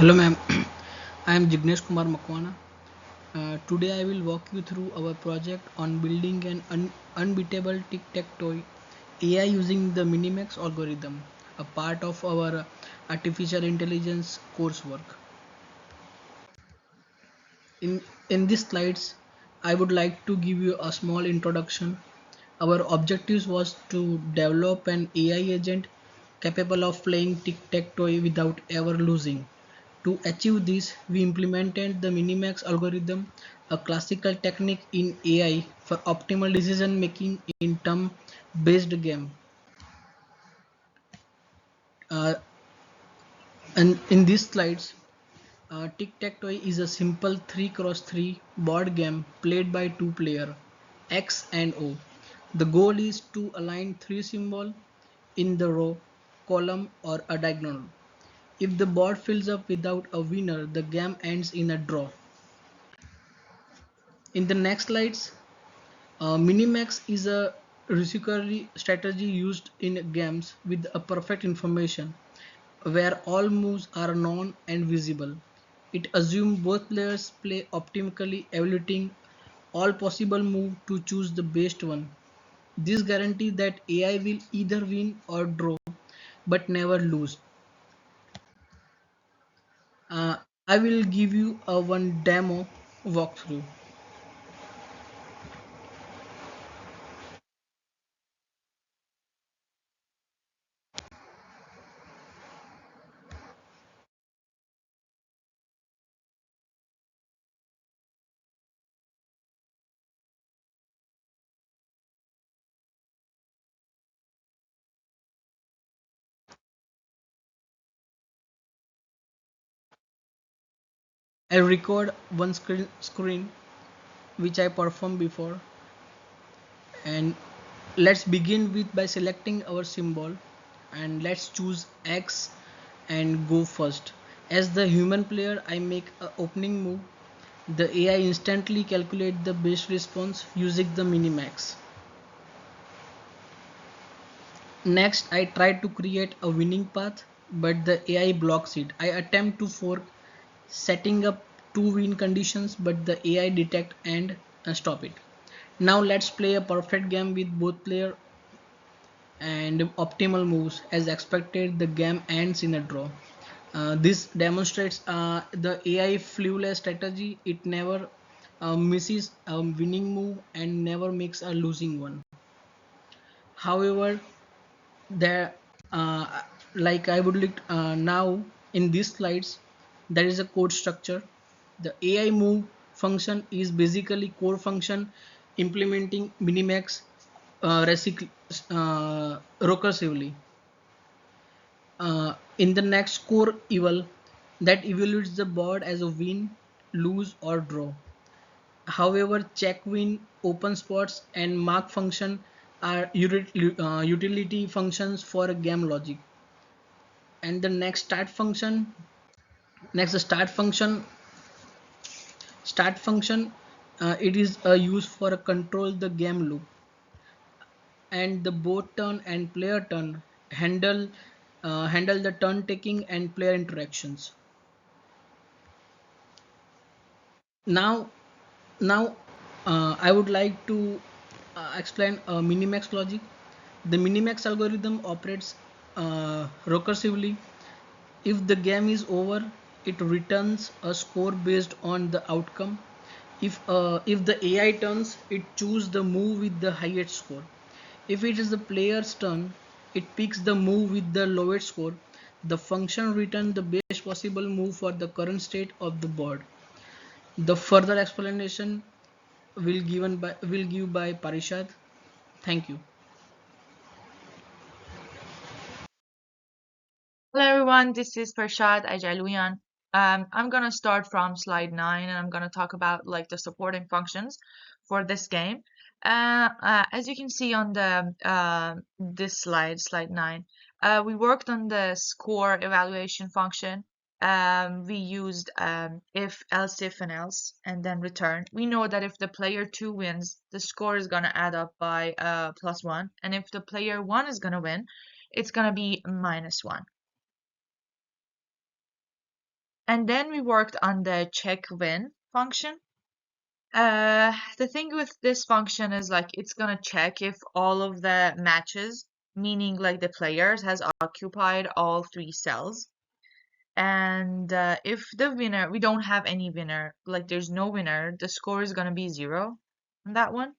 Hello, ma'am. I am Jignesh Kumar Makwana. Today, I will walk you through our project on building an unbeatable tic-tac-toe AI using the Minimax algorithm, a part of our artificial intelligence coursework. In in these slides, I would like to give you a small introduction. Our objective was to develop an AI agent capable of playing tic-tac-toe without ever losing. To achieve this, we implemented the Minimax algorithm, a classical technique in AI for optimal decision making in turn-based game. Uh, and in these slides, Tic-Tac-Toe is a simple 3x3 board game played by two players, X and O. The goal is to align three symbols in the row, column or a diagonal. If the board fills up without a winner, the game ends in a draw. In the next slides, Minimax is a recurring strategy used in games with a perfect information where all moves are known and visible. It assumes both players play optimally, evaluating all possible moves to choose the best one. This guarantees that AI will either win or draw, but never lose. Uh, I will give you a one demo walkthrough. I record one screen which I performed before, and let's begin with by selecting our symbol, and let's choose X and go first. As the human player, I make a opening move. The AI instantly calculate the best response using the minimax. Next, I try to create a winning path, but the AI blocks it. I attempt to fork, setting up two win conditions, but the AI detect and stop it. Now let's play a perfect game with both player and optimal moves. As expected, the game ends in a draw. This demonstrates the AI flawless strategy. It never misses a winning move and never makes a losing one. However, there, uh, like I would like now in these slides, there is a code structure. The AI move function is basically core function implementing minimax recursively. In the next core eval that evaluates the board as a win, lose or draw. However, check win, open spots and mark function are utility functions for a game logic. And the next start function, it is used for a control the game loop, and the both turn and player turn handle the turn taking and player interactions. Now now I would like to explain minimax logic. The minimax algorithm operates recursively. If the game is over, it returns a score based on the outcome. If the AI turns, it chooses the move with the highest score. If it is the player's turn, it picks the move with the lowest score. The function returns the best possible move for the current state of the board. The further explanation will give by Parishad. Thank you. Hello everyone, this is Farshad Ajaluyan. I'm gonna start from slide 9 and I'm gonna talk about like the supporting functions for this game. As you can see on the this slide 9, we worked on the score evaluation function. We used if, else if, and else, and then return. We know that if the player 2 wins, the score is gonna add up by +1, and if the player 1 is gonna win, it's gonna be -1. And then we worked on the check win function. The thing with this function is like it's gonna check if all of the matches, meaning like the players, has occupied all three cells. And if the winner, we don't have any winner, like there's no winner, the score is gonna be 0 on that one.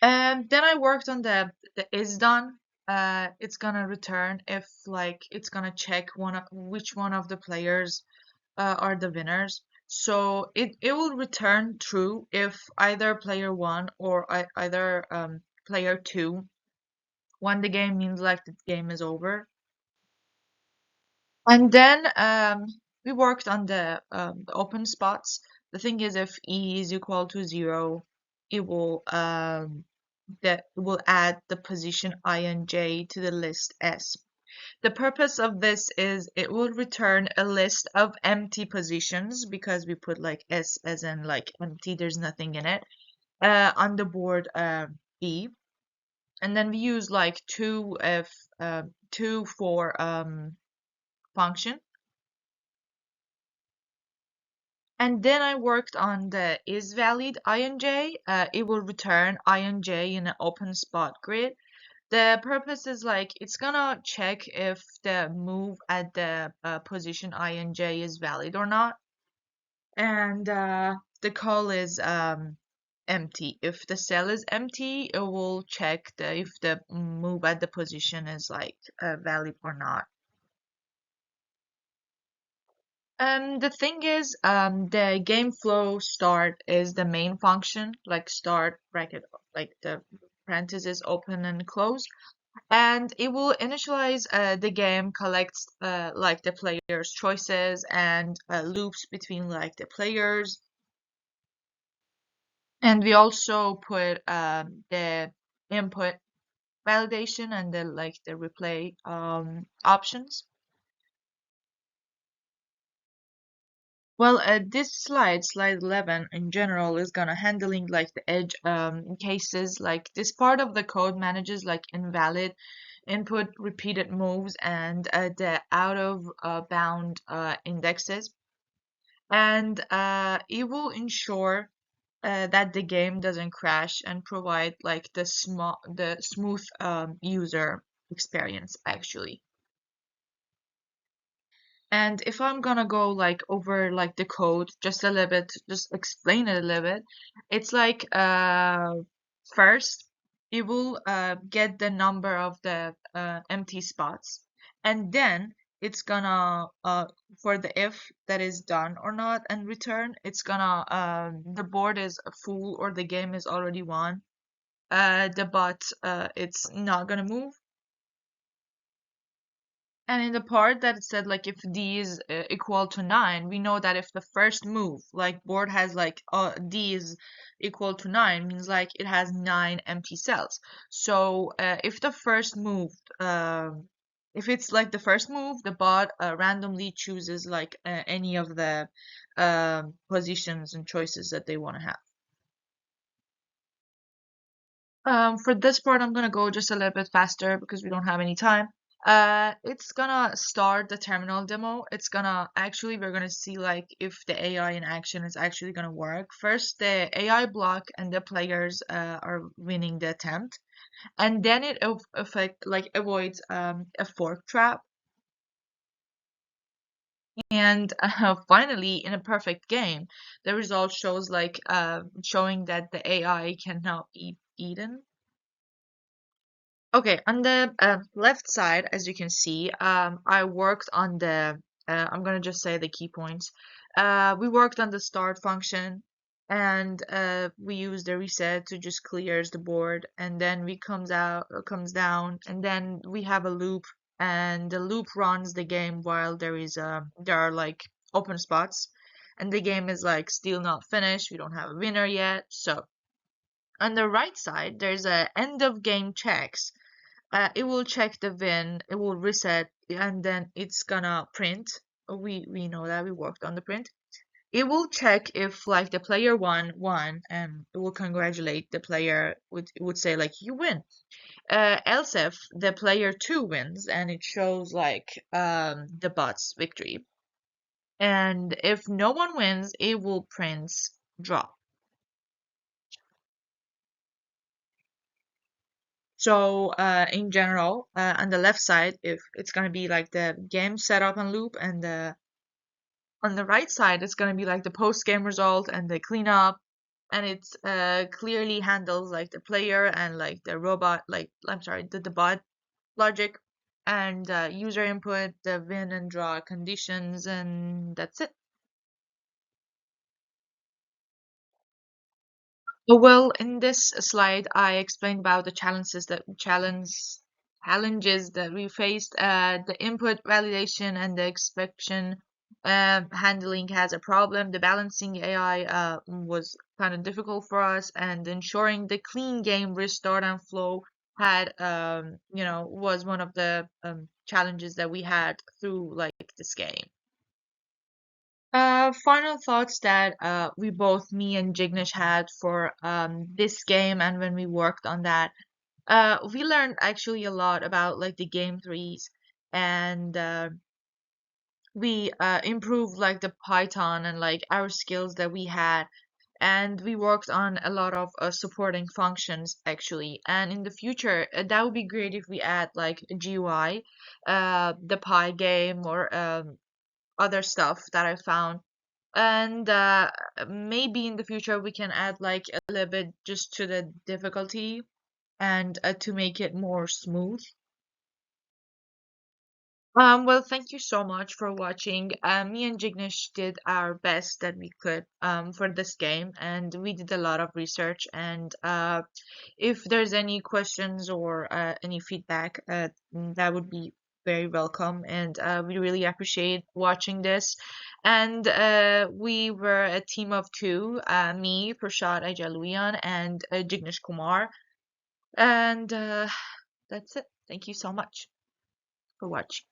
And then I worked on the is done. It's gonna return if like it's gonna check which one of the players are the winners. So it will return true if either player one or either player two won the game, means like the game is over. And then we worked on the open spots. The thing is, if E is equal to 0, it will that will add the position I and J to the list S. The purpose of this is it will return a list of empty positions because we put like S as in like empty, there's nothing in it, on the board B. And then we use like two for function. And then I worked on the is valid ij. It will return ij in an open spot grid. The purpose is like it's gonna check if the move at the position ij is valid or not. And the call is empty. If the cell is empty, it will check if the move at the position is like valid or not. The thing is, the game flow start is the main function, like start bracket, like the parentheses open and close, and it will initialize the game, collects like the player's choices and loops between like the players, and we also put the input validation and the like the replay options. Well, this slide 11 in general is gonna handling like the edge cases. Like this part of the code manages like invalid input, repeated moves, and the out of bound indexes. And it will ensure that the game doesn't crash and provide like the smooth user experience actually. And if I'm gonna go like over like the code just a little bit, just explain it a little bit, it's like first it will get the number of the empty spots, and then it's gonna for the if that is done or not and return, it's gonna the board is full or the game is already won. The bot it's not gonna move. And in the part that it said like if D is equal to 9, we know that if the first move, like board has like D is equal to 9, means like it has 9 empty cells. So if the first move, if it's like the first move, the bot randomly chooses like any of the positions and choices that they want to have. For this part, I'm gonna go just a little bit faster because we don't have any time. It's gonna start the terminal demo. It's gonna actually, we're gonna see like if the AI in action is actually gonna work. First, the AI block and the players are winning the attempt, and then it affect like avoids a fork trap. And finally, in a perfect game, the result shows like showing that the AI can now be eaten. Okay, on the left side, as you can see, I worked on I'm gonna just say the key points. We worked on the start function, and we use the reset to just clears the board, and then we comes down, and then we have a loop, and the loop runs the game while there are like open spots, and the game is like still not finished. We don't have a winner yet. So on the right side, there's a end of game checks. It will check the win, it will reset, and then it's gonna print. We know that we worked on the print. it will check if like the player one won, and it will congratulate the player, would say like you win. Else if the player two wins, and it shows like the bot's victory. And if no one wins, it will print draw. So in general, on the left side, if it's gonna be like the game setup and loop, and on the right side, it's gonna be like the post game result and the cleanup, and it clearly handles like the player and like the robot, like I'm sorry, the bot logic, and user input, the win and draw conditions, and that's it. Well, in this slide, I explained about the challenges that we faced. The input validation and the exception handling has a problem. The balancing AI was kind of difficult for us, and ensuring the clean game restart and flow had was one of the challenges that we had through like this game. Final thoughts that we both, me and Jignesh, had for this game, and when we worked on that, we learned actually a lot about like the game threes, and we improved like the Python and like our skills that we had, and we worked on a lot of supporting functions actually. And in the future, that would be great if we add like a GUI, the Pi game, or other stuff that I found. And maybe in the future we can add like a little bit just to the difficulty, and to make it more smooth. Well, thank you so much for watching. Me and Jignesh did our best that we could for this game, and we did a lot of research. And if there's any questions or any feedback, that would be very welcome. And we really appreciate watching this. And we were a team of two, me, Prashad Ajaluyan, and Jignesh Kumar. And that's it. Thank you so much for watching.